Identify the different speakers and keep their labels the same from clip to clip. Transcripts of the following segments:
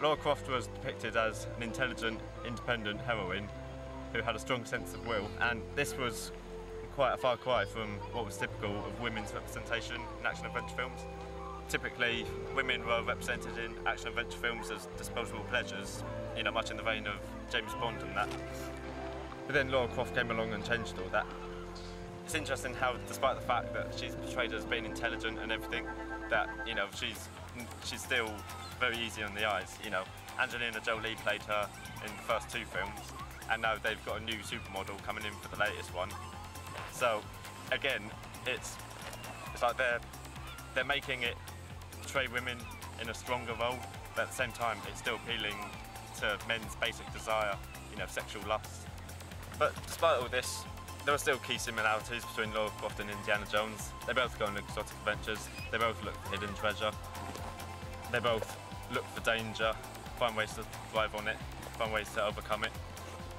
Speaker 1: Laura Croft was depicted as an intelligent, independent heroine who had a strong sense of will, and this was quite a far cry from what was typical of women's representation in action-adventure films. Typically, women were represented in action-adventure films as disposable pleasures, you know, much in the vein of James Bond and that. But then Laura Croft came along and changed all that. It's interesting how, despite the fact that she's portrayed as being intelligent and everything, that, you know, she's still very easy on the eyes. You know, Angelina Jolie played her in the first 2 films, and now they've got a new supermodel coming in for the latest one. So again, it's like they're making it portray women in a stronger role, but at the same time it's still appealing to men's basic desire, you know, sexual lust. But despite all this, there are still key similarities between Laura Croft and Indiana Jones. They both go on exotic adventures, they both look for hidden treasure, they both look for danger, find ways to thrive on it, find ways to overcome it.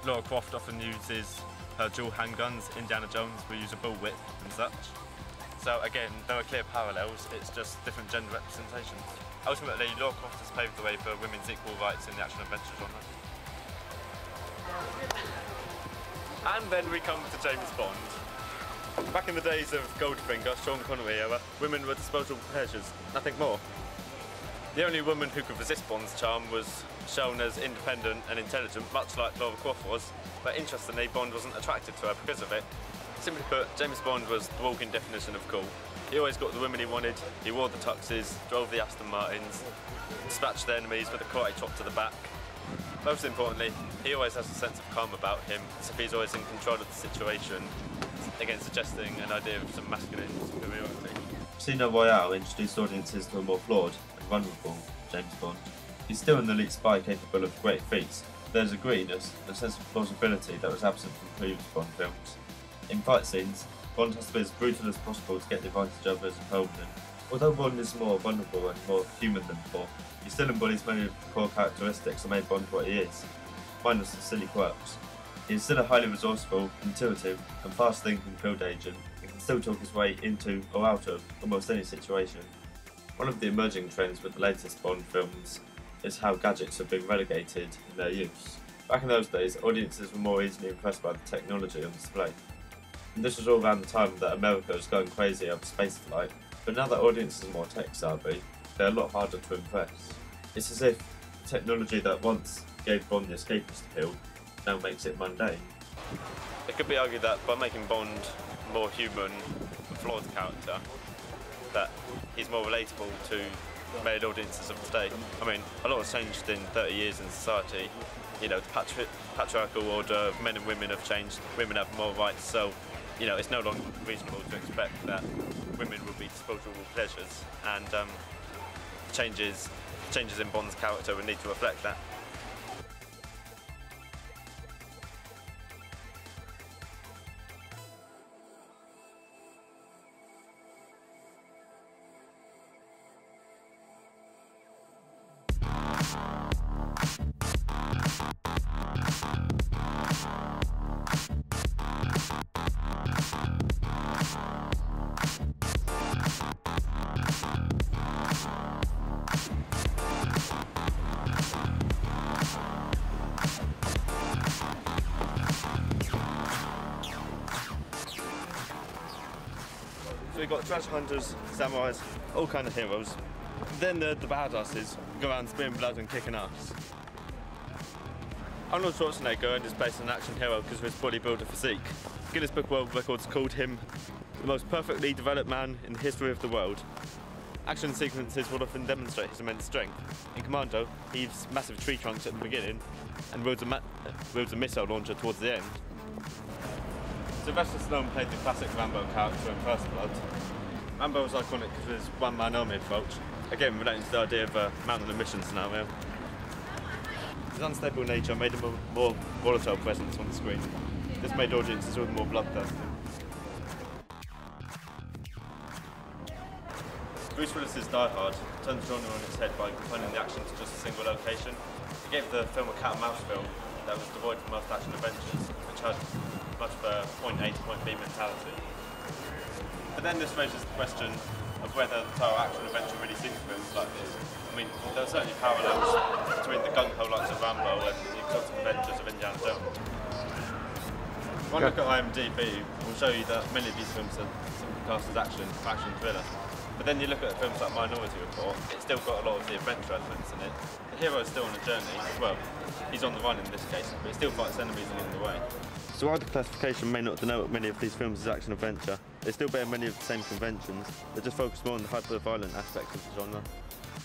Speaker 1: Laura Croft often uses her dual handguns, Indiana Jones will use a bullwhip and such. So again, there are clear parallels, it's just different gender representations. Ultimately, Laura Croft has paved the way for women's equal rights in the action-adventure genre. And then we come to James Bond. Back in the days of Goldfinger, Sean Connery era, women were disposable pleasures, nothing more. The only woman who could resist Bond's charm was shown as independent and intelligent, much like Laura Croft was, but interestingly, Bond wasn't attracted to her because of it. Simply put, James Bond was the walking definition of cool. He always got the women he wanted, he wore the tuxes, drove the Aston Martins, dispatched their enemies with a karate chop to the back. Most importantly, he always has a sense of calm about him, as if he's always in control of the situation, again suggesting an idea of some masculine superiority.
Speaker 2: Casino Royale introduced audiences to a more flawed and vulnerable James Bond. He's still an elite spy capable of great feats, but there's a grittiness and a sense of plausibility that was absent from previous Bond films. In fight scenes, Bond has to be as brutal as possible to get the advantage over his opponent. Although Bond is more vulnerable and more human than before, he still embodies many of the core characteristics that made Bond what he is, minus the silly quirks. He is still a highly resourceful, intuitive and fast-thinking field agent and can still talk his way into or out of almost any situation. One of the emerging trends with the latest Bond films is how gadgets have been relegated in their use. Back in those days, audiences were more easily impressed by the technology on display. And this was all around the time that America was going crazy over spaceflight, but now that audiences are more tech-savvy, they're a lot harder to impress. It's as if technology that once gave Bond the escapist appeal now makes it mundane.
Speaker 1: It could be argued that by making Bond more human, a flawed character, that he's more relatable to male audiences of today. I mean, a lot has changed in 30 years in society. You know, the patriarchal order of men and women have changed, women have more rights, so you know, it's no longer reasonable to expect that women will be disposable pleasures, and changes in Bond's character would need to reflect that. So we've got treasure hunters, samurais, all kind of heroes. Then the badasses go around spitting blood and kicking ass. Arnold Schwarzenegger earned his place as an action hero because of his bodybuilder physique. Guinness Book of World Records called him the most perfectly developed man in the history of the world. Action sequences will often demonstrate his immense strength. In Commando, he uses massive tree trunks at the beginning and wields a missile launcher towards the end. Sylvester Stallone played the classic Rambo character in First Blood. Rambo was iconic because of his one-man army approach, again relating to the idea of a man on a mission scenario. His unstable nature made him a more volatile presence on the screen. This made audiences all the more bloodthirsty. Bruce Willis's Die Hard turned the genre on its head by confining the action to just a single location. He gave the film a cat and mouse film that was devoid from most action adventures, which had much of a point A to point B mentality. But then this raises the question, of whether the title action-adventure really suits films like this. I mean, there are certainly parallels between the gung-ho likes of Rambo and the exotic adventures of Indiana Jones. One look at IMDb will show you that many of these films are simply cast as action thriller. But then you look at films like Minority Report, it's still got a lot of the adventure elements in it. The hero is still on a journey, well, he's on the run in this case, but he still fights enemies along the way. So while the classification may not denote many of these films as action-adventure, they still bear many of the same conventions, but just focus more on the hyper-violent aspects of the genre.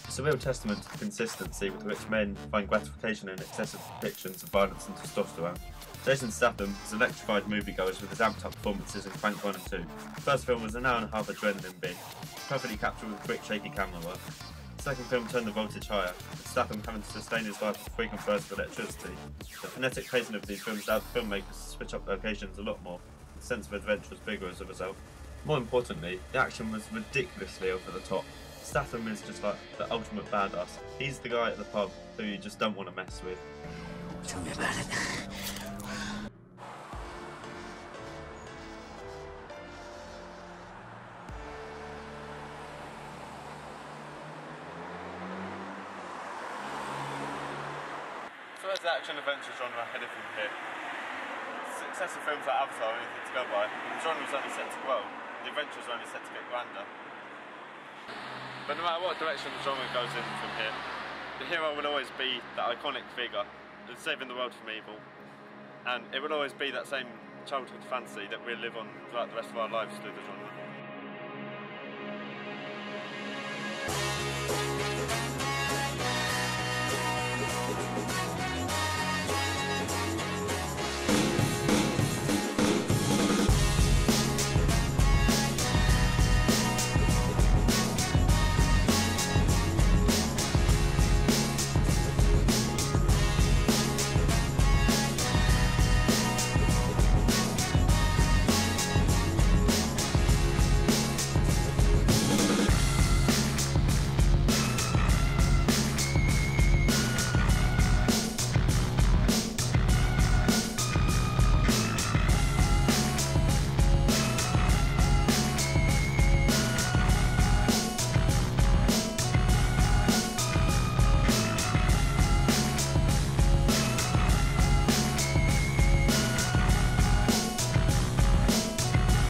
Speaker 2: It's a real testament to the consistency with which men find gratification in excessive depictions of violence and testosterone. Jason Statham has electrified moviegoers with his amped-up performances in Crank 1 and 2. The first film was an hour-and-a-half adrenaline binge, perfectly captured with quick, shaky camera work. The second film turned the voltage higher, with Statham having to sustain his life with frequent bursts of electricity. The frenetic pacing of these films allowed the filmmakers to switch up locations a lot more. The sense of adventure was bigger as a result. More importantly, the action was ridiculously over the top. Statham is just like the ultimate badass. He's the guy at the pub who you just don't want to mess with.
Speaker 3: Tell me about it.
Speaker 1: So where's the action-adventure genre headed from here? Successive films like Avatar are anything to go by, and the genre is only set to grow, the adventure is only set to get grander. But no matter what direction the genre goes in from here, the hero will always be that iconic figure that's saving the world from evil, and it will always be that same childhood fantasy that we'll live on throughout the rest of our lives through the genre.